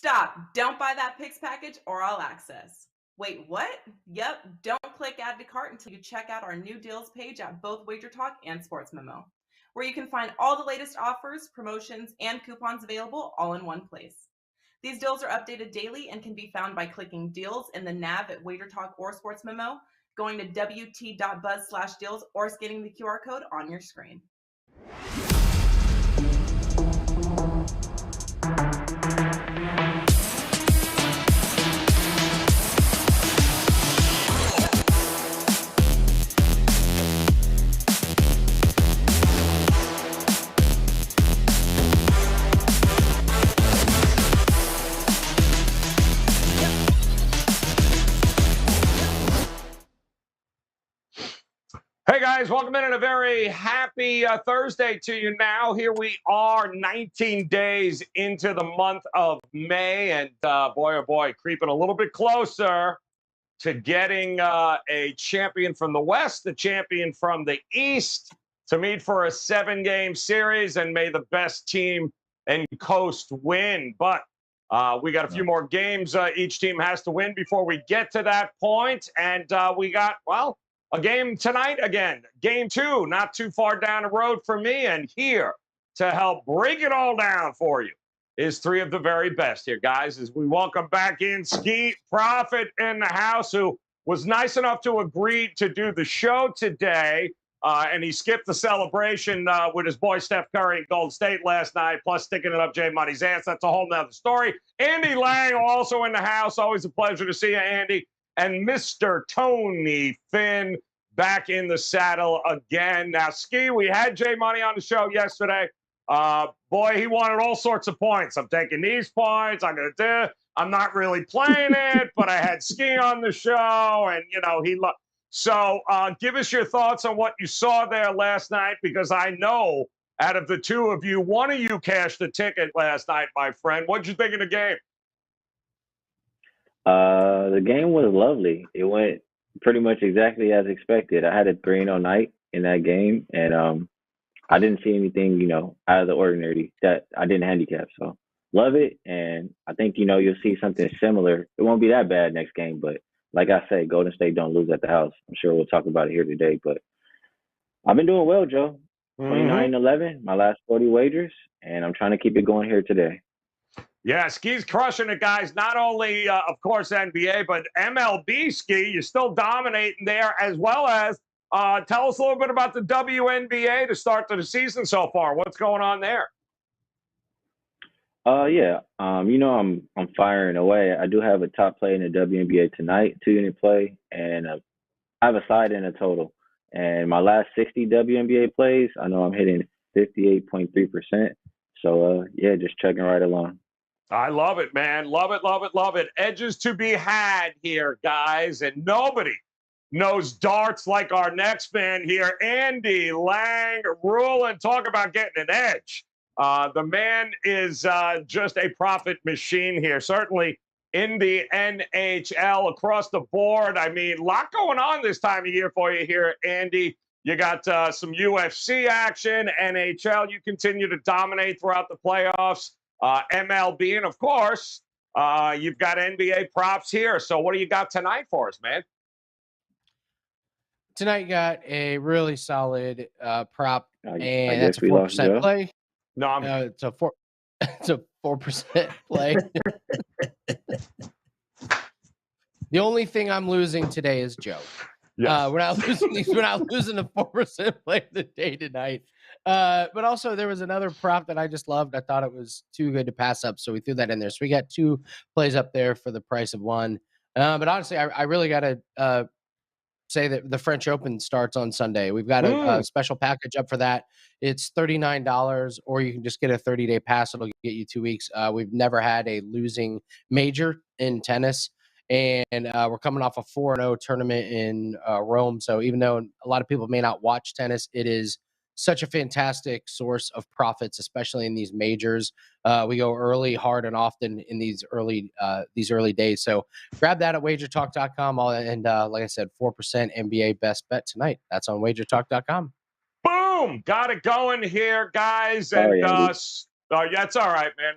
Stop. Don't buy that Pix package or All Access. Wait, what? Yep, don't click add to cart until you check out our new deals page at both WagerTalk and Sports Memo, where you can find all the latest offers, promotions, and coupons available all in one place. These deals are updated daily and can be found by clicking deals in the nav at WagerTalk or Sports Memo, going to wt.buzz/deals, or scanning the QR code on your screen. Hey guys, welcome in and a very happy Thursday to you now. Here we are 19 days into the month of May, and boy, oh boy, creeping a little bit closer to getting a champion from the West, a champion from the East to meet for a 7-game series, and may the best team and coast win. But we got a few more games each team has to win before we get to that point, and we got, well, a game tonight again, game 2, not too far down the road for me. And here to help break it all down for you is 3 of the very best here, guys, as we welcome back in Ski Prophet in the house, who was nice enough to agree to do the show today. And he skipped the celebration with his boy Steph Curry in Golden State last night, plus sticking it up Jay Money's ass. That's a whole nother story. Andy Lang also in the house. Always a pleasure to see you, Andy. And Mr. Tony Finn back in the saddle again. Now, Ski, we had Jay Money on the show yesterday. Boy, he wanted all sorts of points. I'm taking these points. I'm not really playing it, but I had Ski on the show, and, you know, So give us your thoughts on what you saw there last night, because I know out of the 2 of you, one of you cashed a ticket last night, my friend. What'd you think of the game? The game was lovely. It went pretty much exactly as expected. I had a 3-0 night in that game, and I didn't see anything, out of the ordinary that I didn't handicap. So love it, and I think, you'll see something similar. It won't be that bad next game, but like I say, Golden State don't lose at the house. I'm sure we'll talk about it here today, but I've been doing well, Joe. 29-11, my last 40 wagers, and I'm trying to keep it going here today. Yeah, Ski's crushing it, guys. Not only, of course, NBA, but MLB, Ski. You're still dominating there, as well as tell us a little bit about the WNBA to start to the season so far. What's going on there? Yeah. I'm firing away. I do have a top play in the WNBA tonight, 2-unit play, and I have a side and a total. And my last 60 WNBA plays, I know I'm hitting 58.3%. So, yeah, just chugging right along. I love it, man. Love it, love it, love it. Edges to be had here, guys. And nobody knows darts like our next man here, Andy Lang. Ruling, talk about getting an edge. The man is just a profit machine here, certainly in the NHL across the board. I mean, a lot going on this time of year for you here, Andy. You got some UFC action, NHL. You continue to dominate throughout the playoffs. MLB, and of course, you've got NBA props here. So what do you got tonight for us, man? Tonight you got a really solid prop, and that's a 4% play. No, it's a 4% play. The only thing I'm losing today is Joe. Yes. We're not losing these. We're not losing the 4% play of the day tonight. But also there was another prop that I just loved. I thought it was too good to pass up, so we threw that in there. So we got 2 plays up there for the price of 1. But honestly, I really got to say that the French Open starts on Sunday. We've got a special package up for that. It's $39, or you can just get a 30-day pass. It'll get you 2 weeks. We've never had a losing major in tennis. And we're coming off a 4-0 tournament in Rome. So even though a lot of people may not watch tennis, it is such a fantastic source of profits, especially in these majors. We go early, hard, and often in these early days. So grab that at WagerTalk.com. And like I said, 4% NBA best bet tonight. That's on WagerTalk.com. Boom! Got it going here, guys. And Oh, that's all right, man.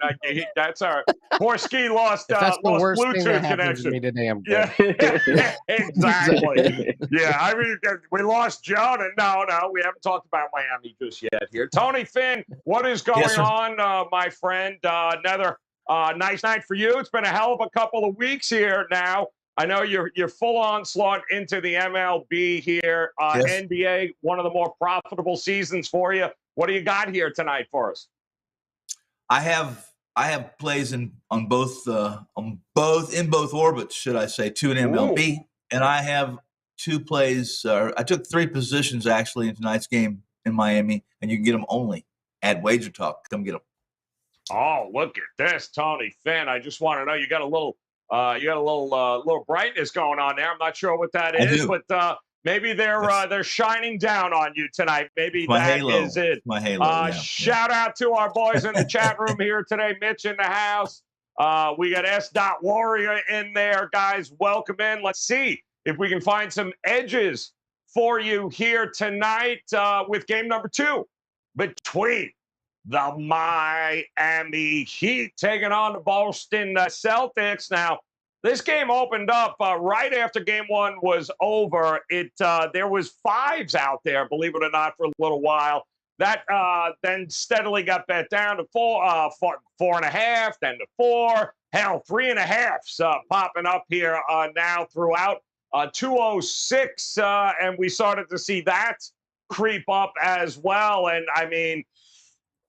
That's all right. Poor Ski lost If that's the lost worst thing that Bluetooth happens to connection. me today, I'm good. Yeah, exactly. Yeah, I mean, we lost Joe, and no, we haven't talked about Miami just yet here. Tony Finn, what is going on, my friend? Another nice night for you. It's been a hell of a couple of weeks here now. I know you're full onslaught into the MLB here. NBA, one of the more profitable seasons for you. What do you got here tonight for us? I have plays in both orbits, should I say, 2 in MLB, and I have 2 plays. I took 3 positions actually in tonight's game in Miami, and you can get them only at WagerTalk. Come get them. Oh, look at this, Tony Finn. I just want to know, you got a little brightness going on there. I'm not sure what that is, but maybe they're shining down on you tonight. Maybe that is it. My halo. Shout out to our boys in the chat room here today. Mitch in the house. We got S. Warrior in there, guys. Welcome in. Let's see if we can find some edges for you here tonight with game number 2 between the Miami Heat taking on the Boston Celtics. Now, this game opened up right after game 1 was over. There was 5s out there, believe it or not, for a little while. That then steadily got bet down to 4.5, then to 4. Hell, 3.5s popping up here now throughout 206, and we started to see that creep up as well. And I mean,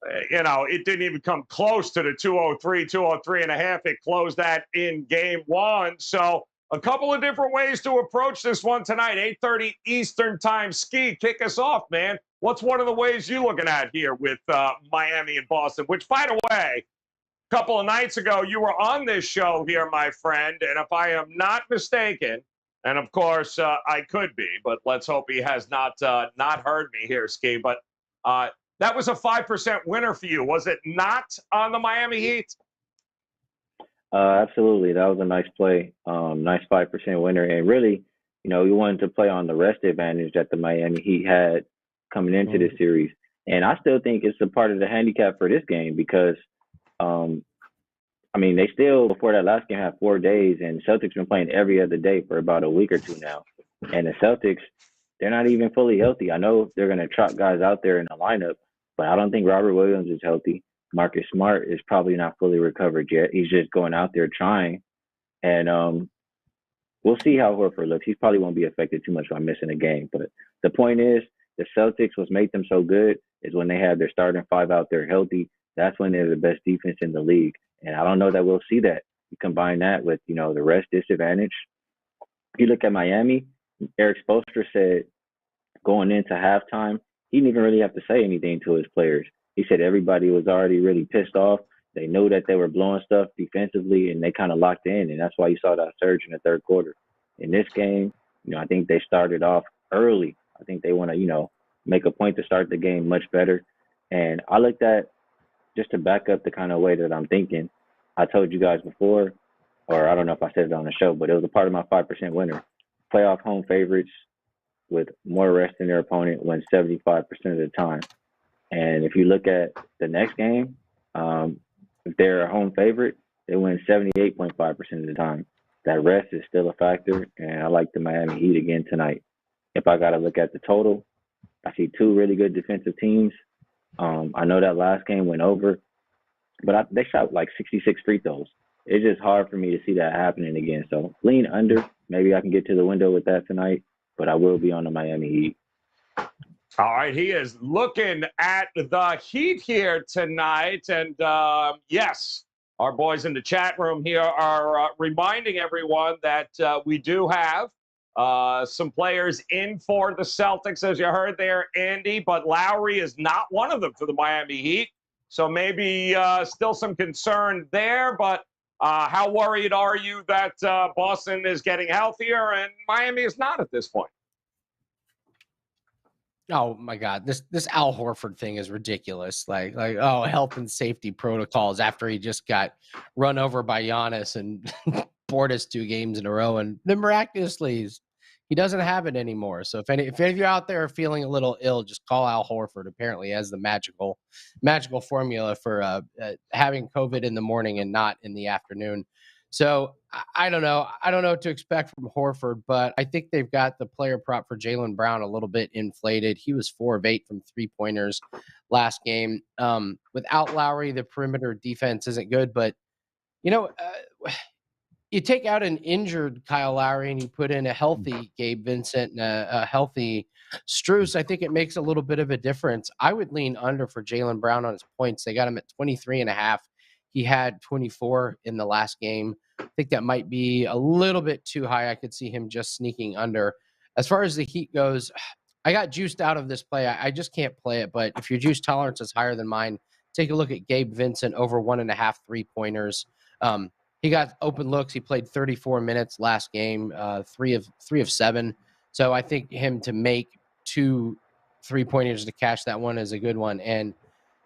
it didn't even come close to the 203.5. It closed that in game 1. So a couple of different ways to approach this one tonight. 8:30 Eastern time. Ski, kick us off, man. What's one of the ways you looking at here with Miami and Boston? Which, by the way, a couple of nights ago, you were on this show here, my friend. And if I am not mistaken, and of course I could be, but let's hope he has not heard me here, Ski. But that was a 5% winner for you, was it not, on the Miami Heat? Absolutely. That was a nice play. Nice 5% winner. And really, we wanted to play on the rest advantage that the Miami Heat had coming into this series. And I still think it's a part of the handicap for this game because, they still, before that last game, had 4 days, and Celtics been playing every other day for about a week or 2 now. And the Celtics, they're not even fully healthy. I know they're going to trot guys out there in the lineup, but I don't think Robert Williams is healthy. Marcus Smart is probably not fully recovered yet. He's just going out there trying. And we'll see how Horford looks. He probably won't be affected too much by missing a game. But the point is, the Celtics, what's made them so good is when they have their starting 5 out there healthy, that's when they're the best defense in the league. And I don't know that we'll see that. You combine that with, the rest disadvantage. If you look at Miami, Eric Spoelstra said going into halftime, he didn't even really have to say anything to his players. He said everybody was already really pissed off. They knew that they were blowing stuff defensively, and they kind of locked in, and that's why you saw that surge in the third quarter. In this game, I think they started off early. I think they want to, make a point to start the game much better. And I looked at, just to back up the kind of way that I'm thinking, I told you guys before, or I don't know if I said it on the show, but it was a part of my 5% winner. Playoff home favorites with more rest than their opponent win 75% of the time. And if you look at the next game, if they're a home favorite, they win 78.5% of the time. That rest is still a factor, and I like the Miami Heat again tonight. If I got to look at the total, I see 2 really good defensive teams. I know that last game went over, but they shot like 66 free throws. It's just hard for me to see that happening again. So lean under. Maybe I can get to the window with that tonight, but I will be on the Miami Heat. All right, he is looking at the Heat here tonight. And yes, our boys in the chat room here are reminding everyone that we do have some players in for the Celtics, as you heard there, Andy, but Lowry is not one of them for the Miami Heat. So maybe still some concern there, but how worried are you that Boston is getting healthier and Miami is not at this point? Oh my God, this Al Horford thing is ridiculous. Like health and safety protocols after he just got run over by Giannis and bored us 2 games in a row, and then miraculously he doesn't have it anymore. So if any of you out there are feeling a little ill, just call Al Horford. Apparently, has the magical formula for having COVID in the morning and not in the afternoon. So I don't know. I don't know what to expect from Horford, but I think they've got the player prop for Jaylen Brown a little bit inflated. He was 4 of 8 from 3-pointers last game. Without Lowry, the perimeter defense isn't good, but you take out an injured Kyle Lowry and you put in a healthy Gabe Vincent and a healthy Strus, I think it makes a little bit of a difference. I would lean under for Jaylen Brown on his points. They got him at 23.5. He had 24 in the last game. I think that might be a little bit too high. I could see him just sneaking under. As far as the Heat goes, I got juiced out of this play. I just can't play it. But if your juice tolerance is higher than mine, take a look at Gabe Vincent over 1.5 3-pointers. He got open looks. He played 34 minutes last game, 3 of 7. So I think him to make 2 3-pointers to cash that one is a good one. And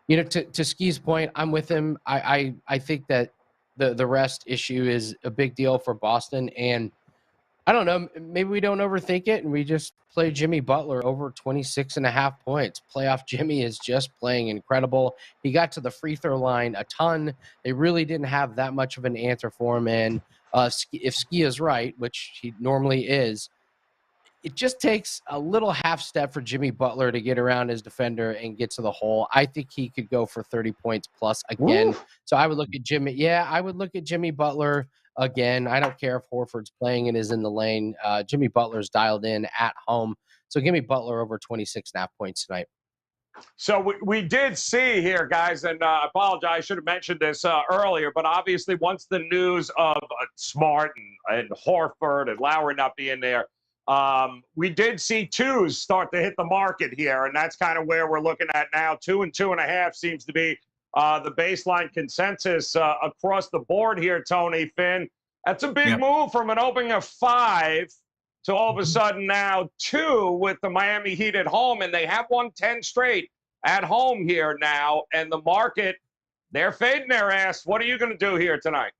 to Ski's point, I'm with him. I think that the rest issue is a big deal for Boston. And I don't know, maybe we don't overthink it and we just play Jimmy Butler over 26.5 points. Playoff Jimmy is just playing incredible. He got to the free throw line a ton. They really didn't have that much of an answer for him. And if Ski is right, which he normally is, it just takes a little half step for Jimmy Butler to get around his defender and get to the hole. I think he could go for 30 points plus again. Ooh. So I would look at Jimmy. Yeah, I would look at Jimmy Butler again. I don't care if Horford's playing and is in the lane. Jimmy Butler's dialed in at home. So give me Butler over 26.5 points tonight. So we did see here, guys, and I apologize, I should have mentioned this earlier, but obviously once the news of Smart and Horford and Lowry not being there, we did see 2s start to hit the market here, and that's kind of where we're looking at now. 2 and 2.5 seems to be the baseline consensus across the board here, Tony, Finn. That's a big move from an opening of 5 to all of a sudden now 2 with the Miami Heat at home, and they have won 10 straight at home here now, and the market, they're fading their ass. What are you going to do here tonight?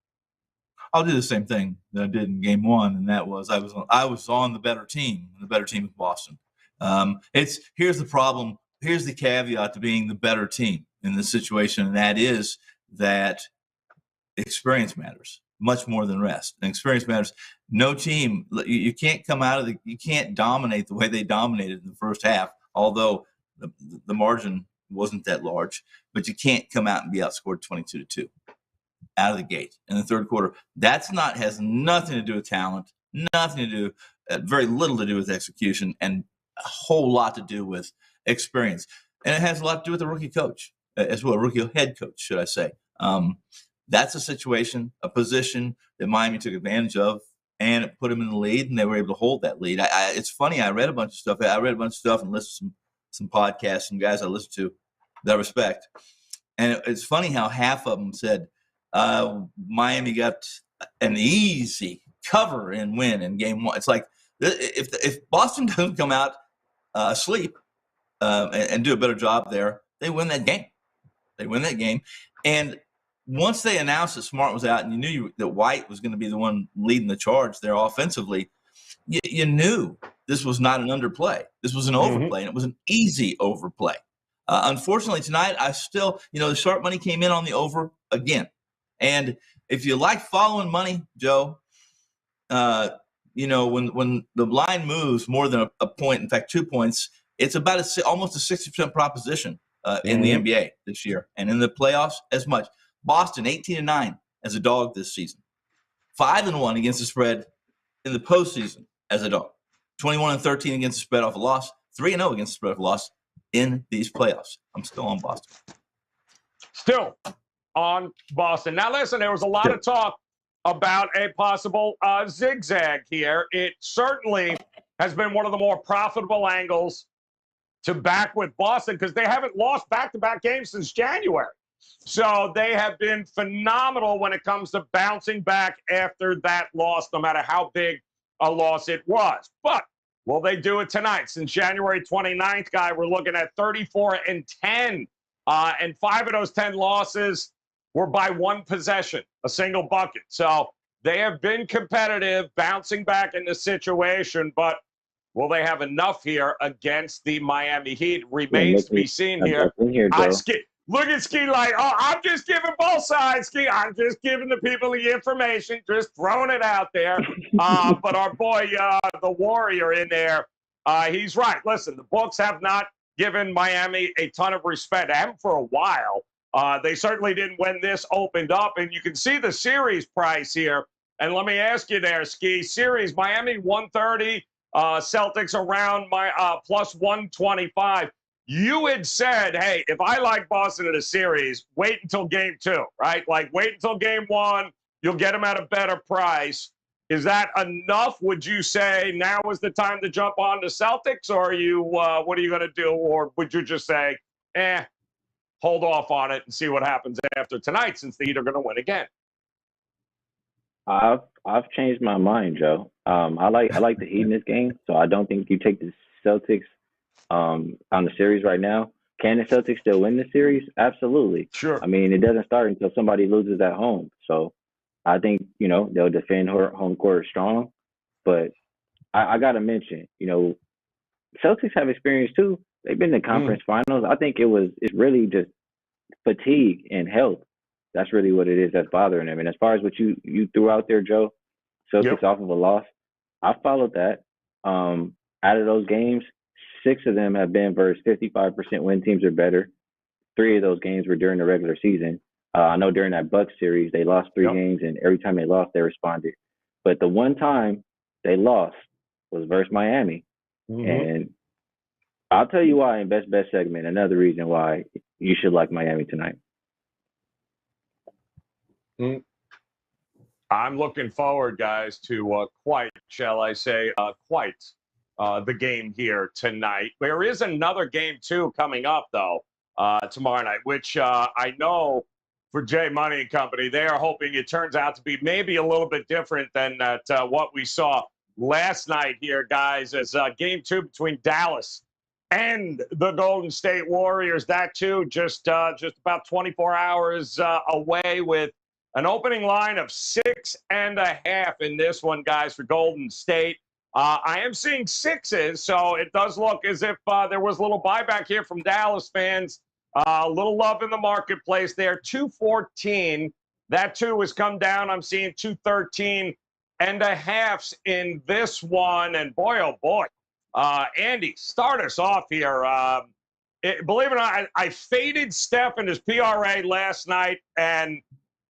I'll do the same thing that I did in game 1, and that was I was on the better team. The better team is Boston. Here's the problem. Here's the caveat to being the better team in this situation, and that is that experience matters much more than rest. And experience matters. No team, you can't come out of you can't dominate the way they dominated in the first half, although the margin wasn't that large. But you can't come out and be outscored 22-2. Out of the gate in the third quarter. Has nothing to do with talent, nothing to do, very little to do with execution, and a whole lot to do with experience. And it has a lot to do with the rookie coach as well, rookie head coach, should I say. That's a situation, a position that Miami took advantage of, and it put them in the lead, and they were able to hold that lead. It's funny, I read a bunch of stuff. And listened to some podcasts, some guys I listen to that I respect. And it's funny how half of them said, Miami got an easy cover and win in game 1. It's like if Boston doesn't come out asleep and do a better job there, they win that game. And once they announced that Smart was out and you knew that White was going to be the one leading the charge there offensively, you knew this was not an underplay. This was an overplay, and it was an easy overplay. Unfortunately, tonight, I still, the sharp money came in on the over again. And if you like following money, Joe, when the line moves more than a point, in fact, 2 points, it's about almost a 60% proposition in the NBA this year. And in the playoffs, as much. Boston, 18-9 as a dog this season. 5-1 against the spread in the postseason as a dog. 21-13 against the spread off a loss. 3-0 against the spread off a loss in these playoffs. I'm still on Boston. Still on Boston. Now, listen, there was a lot of talk about a possible zigzag here. It certainly has been one of the more profitable angles to back with Boston because they haven't lost back-to-back games since January. So they have been phenomenal when it comes to bouncing back after that loss, no matter how big a loss it was. But will they do it tonight? Since January 29th, guy, we're looking at 34-10. And 5 of those 10 losses were by 1 possession, a single bucket. So they have been competitive, bouncing back in the situation. But Will they have enough here against the Miami Heat? Remains to Yeah, be seen here. in here, Joe. Look at Ski like, oh, I'm just giving both sides, Ski. I'm just giving the people the information, just throwing it out there. But our boy, the Warrior in there, he's right. Listen, the books have not given Miami a ton of respect. I haven't for a while. They certainly didn't when this opened up. And you can see the series price here. And let me ask you there, Ski. Series, Miami 130, Celtics around my plus 125. You had said, hey, if I like Boston in a series, wait until game 2, right? Like, wait until game 1. You'll get them at a better price. Is that enough? Would you say now is the time to jump on the Celtics, or are you, what are you going to do? Or would you just say, hold off on it and see what happens after tonight, since the Heat are going to win again? I've changed my mind, Joe. I like the Heat in this game, so I don't think you take the Celtics on the series right now. Can the Celtics still win the series? Absolutely. Sure. I mean, it doesn't start until somebody loses at home. So I think, they'll defend home court strong. But I got to mention, Celtics have experience too. They've been in the conference finals. I think it's really just fatigue and health. That's really what it is that's bothering them. And as far as what you threw out there, Joe, Celtics off of a loss, I followed that. Out of those games, 6 of them have been versus 55% win teams or better. 3 of those games were during the regular season. I know during that Bucks series, they lost 3 games, and every time they lost, they responded. But the one time they lost was versus Miami. And I'll tell you why in Best Bet segment, another reason why you should like Miami tonight. I'm looking forward, guys, to the game here tonight. There is another game, too, coming up, though, tomorrow night, which I know for Jay Money and Company, they are hoping it turns out to be maybe a little bit different than what we saw last night here, guys, as game 2 between Dallas and the Golden State Warriors. That, too, just about 24 hours away, with an opening line of 6.5 in this one, guys, for Golden State. I am seeing 6s, so it does look as if there was a little buyback here from Dallas fans. A little love in the marketplace there. 214. That, too, has come down. I'm seeing 213.5 in this one. And boy, oh boy. Andy, start us off here. Believe it or not, I faded Steph in his PRA last night, and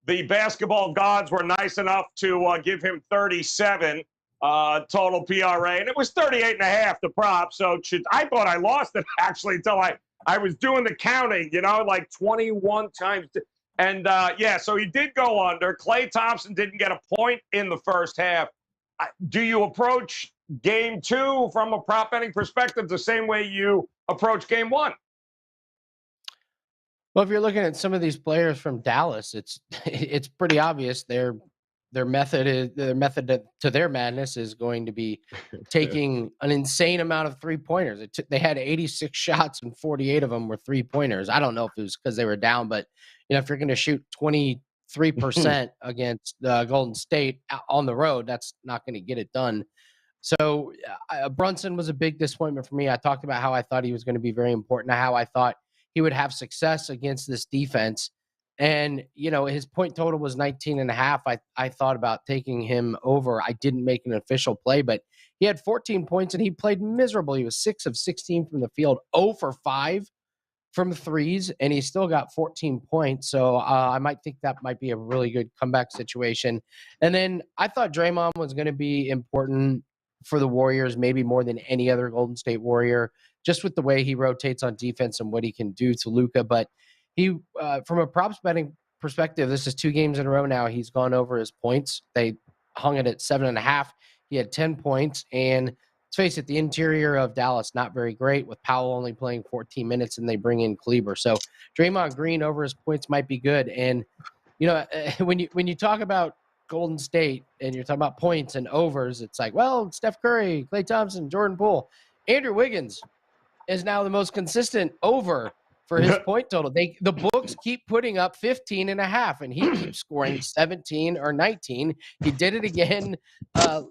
the basketball gods were nice enough to give him 37 total PRA, and it was 38.5 the prop. So I thought I lost it actually until I was doing the counting, like 21 times. And so he did go under. Klay Thompson didn't get a point in the first half. Do you approach game 2 from a prop betting perspective the same way you approach game 1? Well, if you're looking at some of these players from Dallas, it's pretty obvious their method to their madness is going to be taking an insane amount of 3-pointers. They had 86 shots and 48 of them were 3-pointers. I don't know if it was because they were down, but if you're going to shoot 23% against Golden State on the road, that's not going to get it done. So Brunson was a big disappointment for me. I talked about how I thought he was going to be very important, how I thought he would have success against this defense. And, his point total was 19.5. I thought about taking him over. I didn't make an official play, but he had 14 points and he played miserable. He was 6 of 16 from the field, 0 for 5 from threes, and he still got 14 points. So I might think that might be a really good comeback situation. And then I thought Draymond was going to be important for the Warriors, maybe more than any other Golden State Warrior, just with the way he rotates on defense and what he can do to Luka. But he, from a props betting perspective, this is 2 games in a row now. He's gone over his points. They hung it at 7.5. He had 10 points. And let's face it, the interior of Dallas, not very great, with Powell only playing 14 minutes and they bring in Kleber. So Draymond Green over his points might be good. And, when you talk about Golden State and you're talking about points and overs, it's like, well, Steph Curry, Klay Thompson, Jordan Poole. Andrew Wiggins is now the most consistent over for his point total. The books keep putting up 15.5, and he keeps scoring 17 or 19. He did it again.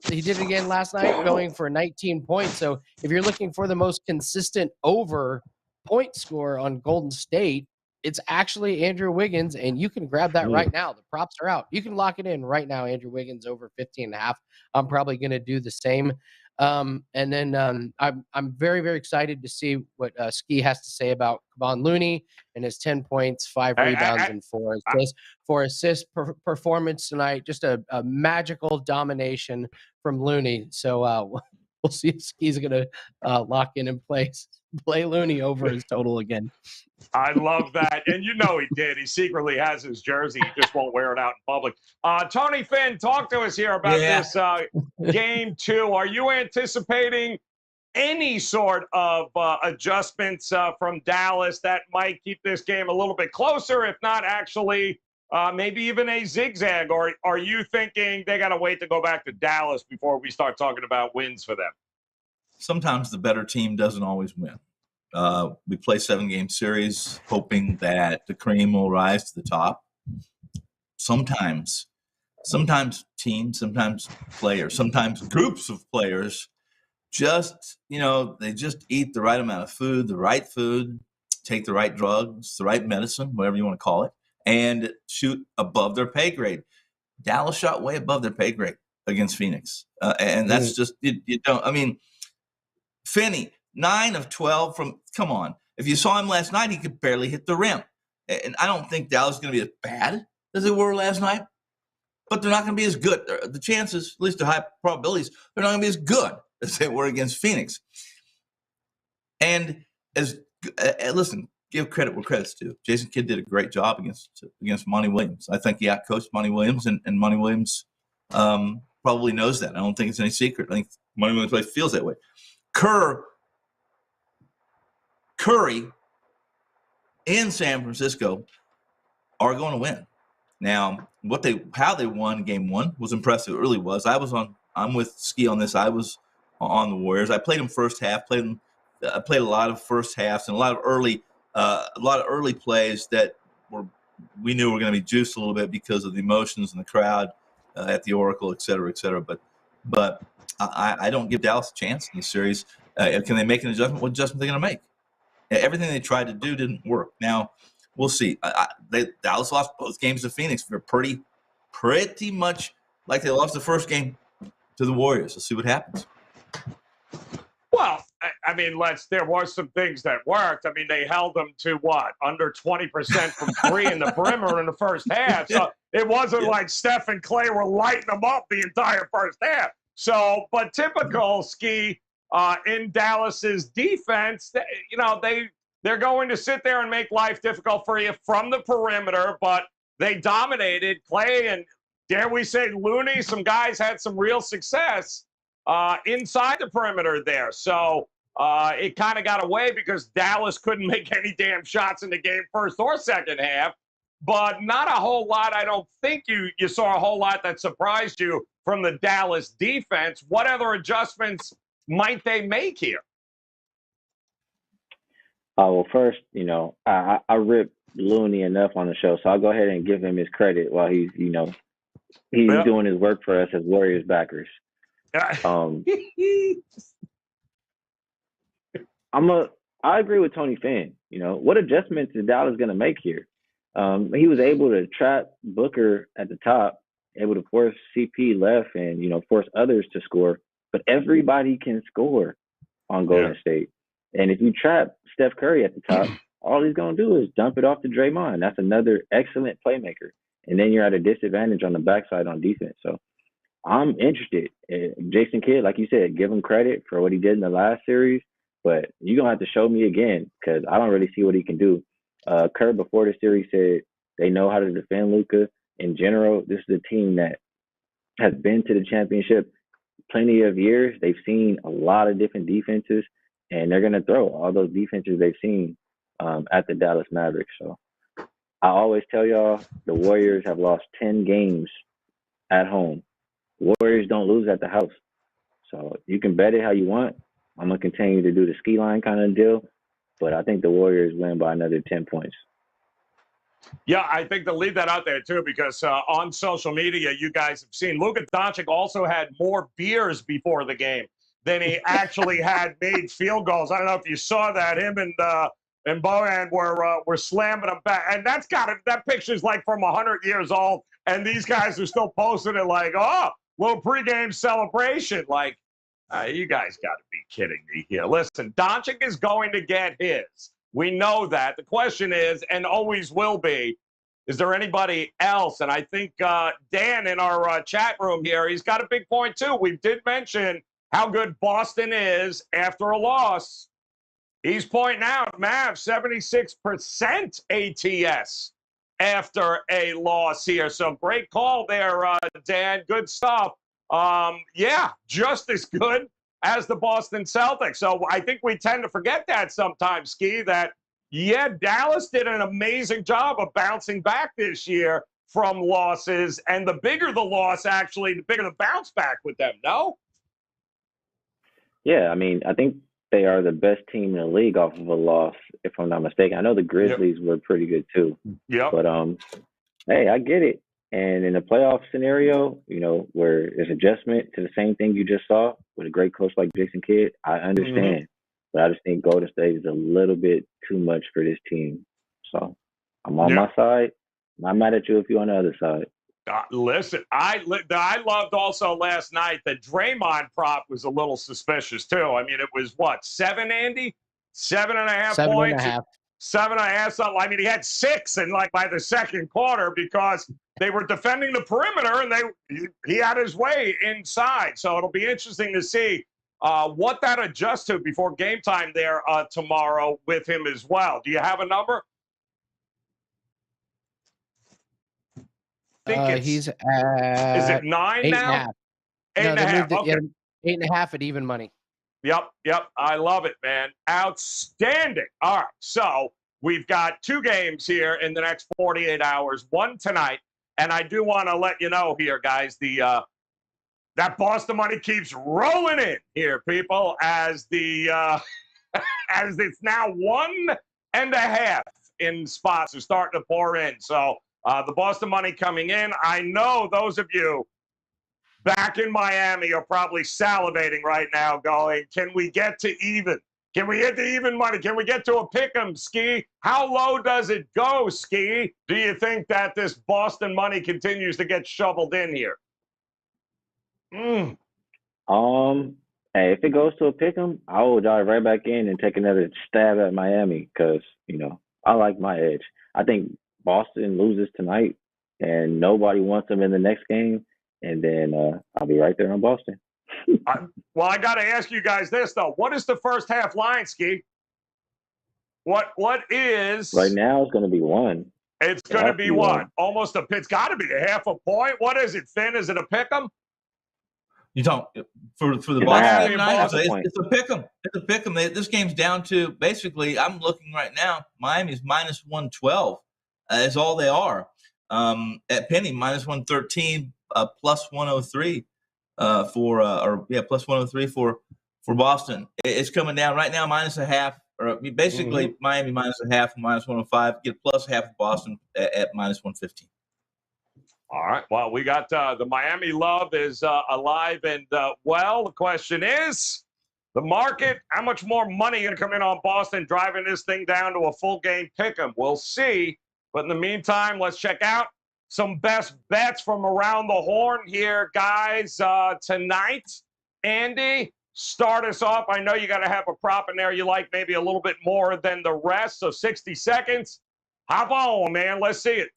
He did it again last night, going for 19 points. So if you're looking for the most consistent over point score on Golden State, it's actually Andrew Wiggins, and you can grab that right now. The props are out. You can lock it in right now. Andrew Wiggins over 15.5. I'm probably going to do the same. And then I'm very, very excited to see what Ski has to say about Kevon Looney and his 10 points, 5 rebounds, and 4 assist performance tonight. Just a magical domination from Looney. So we'll see if Ski's going to lock in and play Looney over his total again. I love that. And you know he did. He secretly has his jersey. He just won't wear it out in public. Tony Finn, talk to us here about this game 2. Are you anticipating any sort of adjustments from Dallas that might keep this game a little bit closer, if not actually maybe even a zigzag? Or are you thinking they got to wait to go back to Dallas before we start talking about wins for them? Sometimes the better team doesn't always win. We play 7-game series hoping that the cream will rise to the top. Sometimes teams, sometimes players, sometimes groups of players just, they just eat the right amount of food, take the right drugs, the right medicine, whatever you want to call it, and shoot above their pay grade. Dallas shot way above their pay grade against Phoenix. And that's just, you don't, I mean, Finney, 9 of 12 from, come on. If you saw him last night, he could barely hit the rim. And I don't think Dallas is going to be as bad as they were last night, but they're not going to be as good. The chances, at least the high probabilities, they're not going to be as good as they were against Phoenix. And listen, give credit where credit's due. Jason Kidd did a great job against Monty Williams. I think he outcoached Monty Williams, and Monty Williams probably knows that. I don't think it's any secret. I think Monty Williams feels that way. Curry in San Francisco are going to win. Now, how they won game 1 was impressive. It really was. I'm with Ski on this. I was on the Warriors. I played them first half. I played a lot of first halves and a lot of early plays that we knew were going to be juiced a little bit because of the emotions and the crowd at the Oracle, et cetera, et cetera. But I don't give Dallas a chance in this series. Can they make an adjustment? What adjustment are they going to make? Everything they tried to do didn't work. Now, we'll see. Dallas lost both games to Phoenix. They're pretty much like they lost the first game to the Warriors. Let's see what happens. Well, I mean, there were some things that worked. I mean, they held them to under 20% from 3 in the perimeter in the first half. So it wasn't like Steph and Clay were lighting them up the entire first half. So, but typical Ski in Dallas's defense, they're going to sit there and make life difficult for you from the perimeter, but they dominated. Clay and, dare we say, Looney, some guys had some real success inside the perimeter there. So it kind of got away because Dallas couldn't make any damn shots in the game, first or second half. But not a whole lot. I don't think you saw a whole lot that surprised you from the Dallas defense. What other adjustments might they make here? Well, first, I ripped Looney enough on the show, so I'll go ahead and give him his credit while he's doing his work for us as Warriors backers. I agree with Tony Finn. What adjustments is Dallas going to make here? He was able to trap Booker at the top, able to force CP left and, force others to score. But everybody can score on Golden State. And if you trap Steph Curry at the top, all he's going to do is dump it off to Draymond. That's another excellent playmaker. And then you're at a disadvantage on the backside on defense. So I'm interested. Jason Kidd, like you said, give him credit for what he did in the last series. But you're going to have to show me again because I don't really see what he can do. Kerr, before the series, said they know how to defend Luka. In general, this is a team that has been to the championship plenty of years. They've seen a lot of different defenses, and they're going to throw all those defenses they've seen at the Dallas Mavericks. So I always tell y'all the Warriors have lost 10 games at home. Warriors don't lose at the house. So you can bet it how you want. I'm going to continue to do the ski line kind of deal. but I think the Warriors win by another 10 points. Yeah, I think they'll leave that out there too, because on social media, you guys have seen Luka Doncic also had more beers before the game than he actually had made field goals. I don't know if you saw that. Him and Bohan were slamming them back, and that picture's like from 100 years old, and these guys are still posting it like, oh, little pregame celebration. Like, you guys got to be kidding me here. Listen, Doncic is going to get his. We know that. The question is, and always will be, is there anybody else? And I think Dan in our chat room here, he's got a big point too. We did mention how good Boston is after a loss. He's pointing out, Mavs, 76% ATS after a loss here. So great call there, Dan. Good stuff. Yeah, just as good as the Boston Celtics. So I think we tend to forget that sometimes, Ski, that, yeah, Dallas did an amazing job of bouncing back this year from losses. And the bigger the loss, actually, the bigger the bounce back with them, no? Yeah, I mean, I think they are the best team in the league off of a loss, if I'm not mistaken. I know the Grizzlies were pretty good too. Yeah. But, hey, I get it. And in a playoff scenario, you know, where there's adjustment to the same thing you just saw with a great coach like Jason Kidd, I understand. Mm-hmm. But I just think Golden State is a little bit too much for this team. So I'm on my side. I'm not mad at you if you're on the other side. Listen, I loved also last night that Draymond prop was a little suspicious too. I mean, it was what, 7, Andy? 7.5 points? 7.5. 7.5 something. I mean, he had 6 in by the second quarter because they were defending the perimeter and he had his way inside. So it'll be interesting to see what that adjusts to before game time there tomorrow with him as well. Do you have a number? He's at, is it 9 now? 8.5. 8.5. Okay. 8.5 at even money. Yep. I love it, man. Outstanding. All right. So we've got 2 games here in the next 48 hours, 1 tonight. And I do want to let you know here, guys, that Boston money keeps rolling in here, people, as as it's now 1.5 in spots are starting to pour in. So the Boston money coming in. I know those of you back in Miami are probably salivating right now going, can we get to even? Can we get to even money? Can we get to a pick'em, Ski? How low does it go, Ski? Do you think that this Boston money continues to get shoveled in here? Hey, if it goes to a pick'em, I will dive right back in and take another stab at Miami because, you know, I like my edge. I think Boston loses tonight and nobody wants them in the next game. And then I'll be right there on Boston. Well, I got to ask you guys this, though. What is the first half line, Ski? What is... Right now, it's going to be 1. It's going to be what? Almost it's got to be a half a point. What is it, Finn? Is it a pick'em? You don't for the Boston game tonight. It's a pick'em. It's a pick'em. This game's down to basically. I'm looking right now. Miami's minus 112. Is all they are. At Penny minus 113, plus 103 plus 103 for Boston. It's coming down right now minus a half. Or basically Miami minus a half, minus 105. Get plus half of Boston at minus 115. All right. Well, we got the Miami love is alive and well. The question is, the market, how much more money going to come in on Boston driving this thing down to a full game pick'em? We'll see. But in the meantime, let's check out some best bets from around the horn here, guys. Tonight, Andy, start us off. I know you got to have a prop in there you like maybe a little bit more than the rest. So 60 seconds. Hop on, man. Let's see it.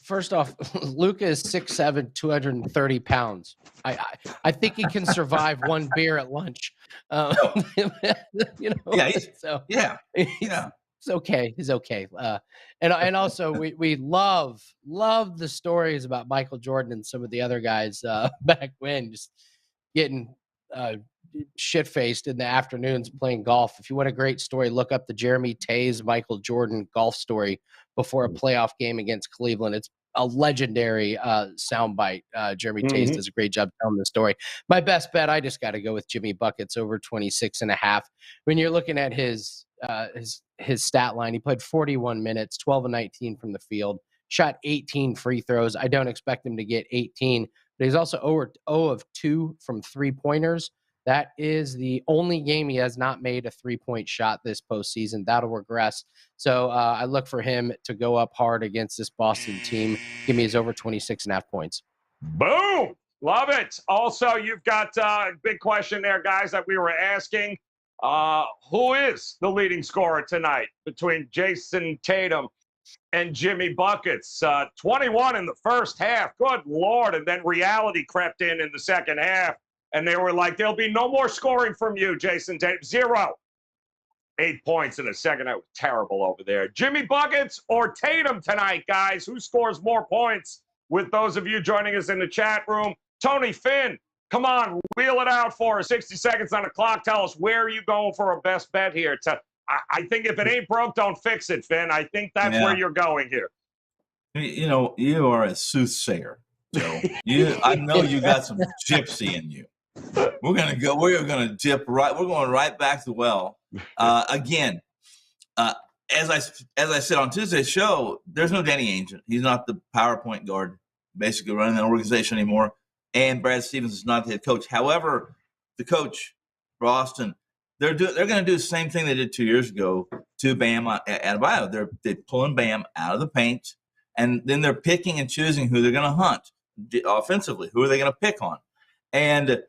First off, Luka is 6'7", 230 pounds. I think he can survive 1 beer at lunch. You know. Yeah. It's okay. He's okay. And also we love the stories about Michael Jordan and some of the other guys back when, just getting shit-faced in the afternoons playing golf. If you want a great story, look up the Jeremy Tays Michael Jordan golf story before a playoff game against Cleveland. a legendary soundbite. Jeremy Taze does a great job telling the story. My best bet, I just got to go with Jimmy Buckets over 26.5. When you're looking at his stat line, he played 41 minutes, 12 and 19 from the field, shot 18 free throws. I don't expect him to get 18, but he's also 0 of 2 from 3-pointers. That is the only game he has not made a 3-point shot this postseason. That'll regress. So I look for him to go up hard against this Boston team. Give me his over 26.5 points. Boom. Love it. Also, you've got a big question there, guys, that we were asking. Who is the leading scorer tonight between Jason Tatum and Jimmy Buckets? 21 in the first half. Good Lord. And then reality crept in the second half. And they were like, there'll be no more scoring from you, Jason Tatum. 0. 8 points in the second. That was terrible over there. Jimmy Buckets or Tatum tonight, guys? Who scores more points? With those of you joining us in the chat room. Tony Finn, come on, wheel it out for us. 60 seconds on the clock. Tell us, where are you going for a best bet here? I think if it ain't broke, don't fix it, Finn. I think that's where you're going here. You know, you are a soothsayer. So I know you got some gypsy in you. We're gonna dip right. We're going right back to the well. Again, as I said on Tuesday's show, there's no Danny Ainge. He's not the PowerPoint guard, basically running that organization anymore. And Brad Stevens is not the head coach. However, the coach for Austin, they're going to do the same thing they did 2 years ago to Bam Adebayo. They're pulling Bam out of the paint, and then they're picking and choosing who they're going to hunt offensively. Who are they going to pick on? And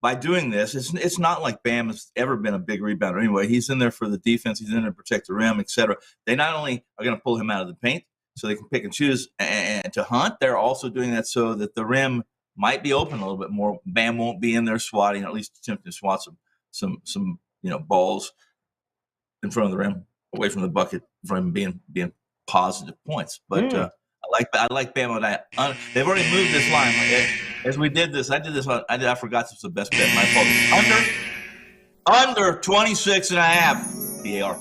by doing this, it's not like Bam has ever been a big rebounder anyway. He's in there for the defense. He's in there to protect the rim, etc. They not only are going to pull him out of the paint so they can pick and choose and to hunt, they're also doing that so that the rim might be open a little bit more. Bam won't be in there swatting, or at least attempting to swat some balls in front of the rim, away from the bucket, for him being positive points. But I like Bam on that. They've already moved this line. As we did this, I forgot this was the best bet. My fault. Under 26.5 PAR.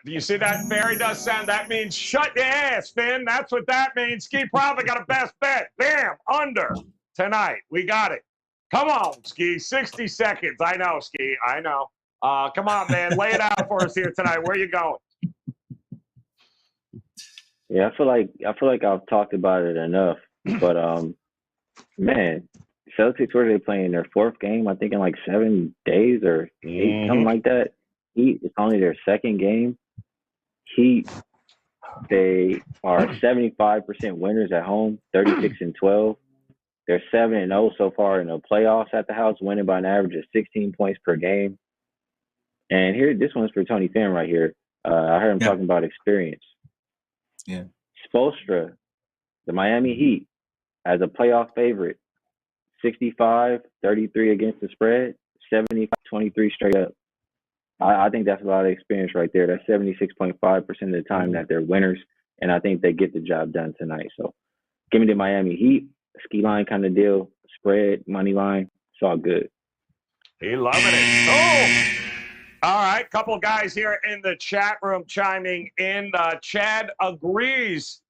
You see that? Barry does sound. That means shut your ass, Finn. That's what that means. Ski probably got a best bet. Bam, under tonight. We got it. Come on, Ski. 60 seconds. I know, Ski. I know. Come on, man. Lay it out for us here tonight. Where you going? Yeah, I feel like I've talked about it enough. But man, Celtics, where are they playing their fourth game? I think in like 7 days or 8, something like that. Heat, it's only their second game. Heat, they are 75% winners at home, 36-12. They're 7-0 so far in the playoffs at the house, winning by an average of 16 points per game. And here, this one's for Tony Finn right here. I heard him talking about experience. Yeah. Spoelstra, the Miami Heat, as a playoff favorite, 65-33 against the spread, 75-23 straight up. I think that's a lot of experience right there. That's 76.5% of the time that they're winners, and I think they get the job done tonight. So give me the Miami Heat, ski line kind of deal, spread, money line. It's all good. He loving it. Oh! All right, couple guys here in the chat room chiming in. Chad agrees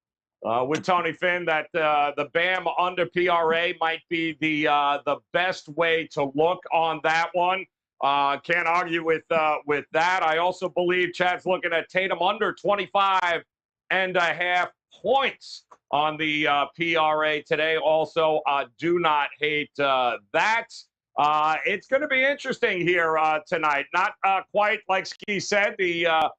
with Tony Finn that the Bam under PRA might be the best way to look on that one. Can't argue with that. I also believe Chad's looking at Tatum under 25.5 points on the PRA today. Also, do not hate that. It's going to be interesting here tonight. Not quite like Ski said, the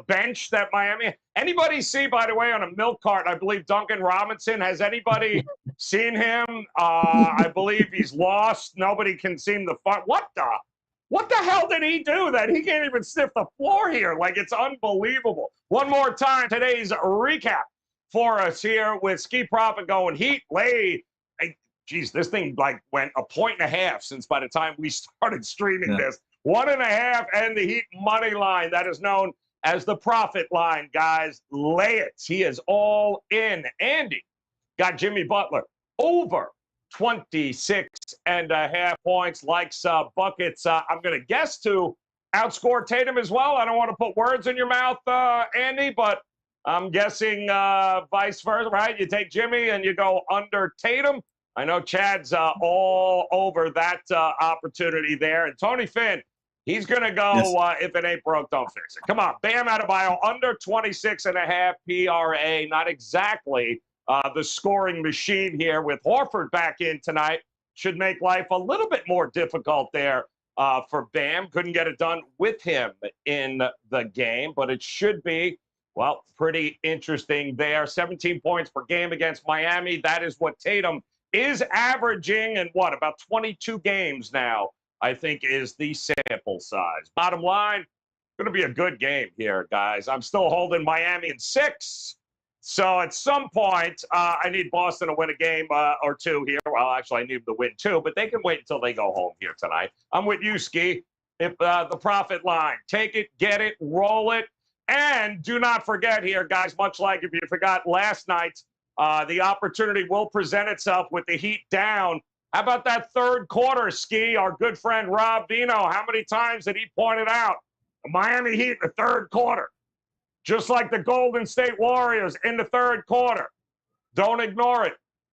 bench that Miami. Anybody see, by the way, on a milk cart, I believe Duncan Robinson. Has anybody seen him? I believe he's lost. Nobody can seem to find. What the hell did he do that he can't even sniff the floor here? Like, it's unbelievable. One more time, today's recap for us here with Ski Profit going Heat lay. Geez, this thing like went 1.5 points since by the time we started streaming this. 1.5 and the Heat money line that is known as the profit line, guys. Lay it. He is all in. Andy got Jimmy Butler over 26.5 points, likes buckets. I'm going to guess to outscore Tatum as well. I don't want to put words in your mouth, Andy, but I'm guessing vice versa, right? You take Jimmy and you go under Tatum. I know Chad's all over that opportunity there. And Tony Finn, he's going to go, if it ain't broke, don't fix it. Come on, Bam Adebayo, under 26.5 PRA. Not exactly the scoring machine here with Horford back in tonight. Should make life a little bit more difficult there for Bam. Couldn't get it done with him in the game, but it should be, well, pretty interesting there. 17 points per game against Miami. That is what Tatum is averaging in what, about 22 games now, I think is the sample size. Bottom line, going to be a good game here, guys. I'm still holding Miami in 6. So at some point, I need Boston to win a game or two here. Well, actually, I need them to win 2, but they can wait until they go home here tonight. I'm with you, Ski. If the profit line, take it, get it, roll it. And do not forget here, guys, much like if you forgot last night, the opportunity will present itself with the Heat down. How about that third quarter, Ski? Our good friend Rob Vino, how many times did he point it out? The Miami Heat in the third quarter. Just like the Golden State Warriors in the third quarter. Don't ignore it.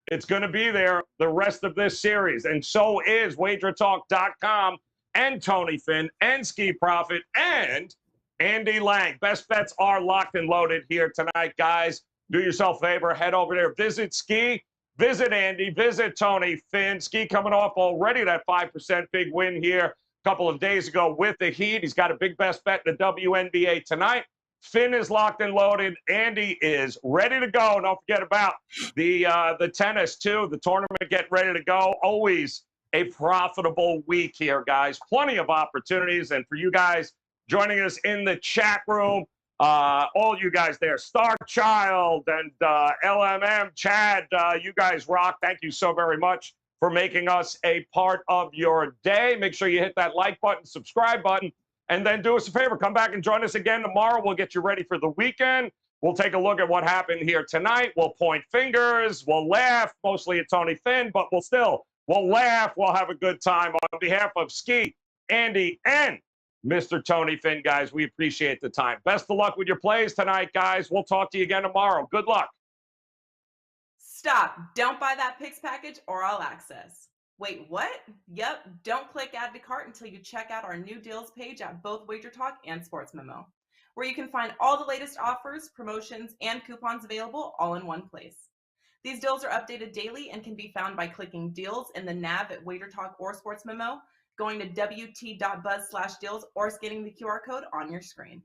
It's going to be there the rest of this series. And so is WagerTalk.com and Tony Finn and Ski Profit and Andy Lang. Best bets are locked and loaded here tonight, guys. Do yourself a favor. Head over there. Visit Ski. Visit Andy. Visit Tony Finn. Ski coming off already that 5% big win here a couple of days ago with the Heat. He's got a big best bet in the WNBA tonight. Finn is locked and loaded. Andy is ready to go. Don't forget about the tennis, too. The tournament getting ready to go. Always a profitable week here, guys. Plenty of opportunities. And for you guys joining us in the chat room, all you guys there, Star Child and LMM, Chad, you guys rock. Thank you so very much for making us a part of your day. Make sure you hit that like button, subscribe button. And then do us a favor, come back and join us again tomorrow. We'll get you ready for the weekend. We'll take a look at what happened here tonight. We'll point fingers. We'll laugh, mostly at Tony Finn, but we'll laugh. We'll have a good time. On behalf of Ski, Andy, and Mr. Tony Finn, guys, we appreciate the time. Best of luck with your plays tonight, guys. We'll talk to you again tomorrow. Good luck. Stop. Don't buy that picks package or All Access. Wait, what? Yep, don't click add to cart until you check out our new deals page at both WagerTalk and Sports Memo, where you can find all the latest offers, promotions, and coupons available all in one place. These deals are updated daily and can be found by clicking deals in the nav at WagerTalk or Sports Memo, going to wt.buzz/deals, or scanning the QR code on your screen.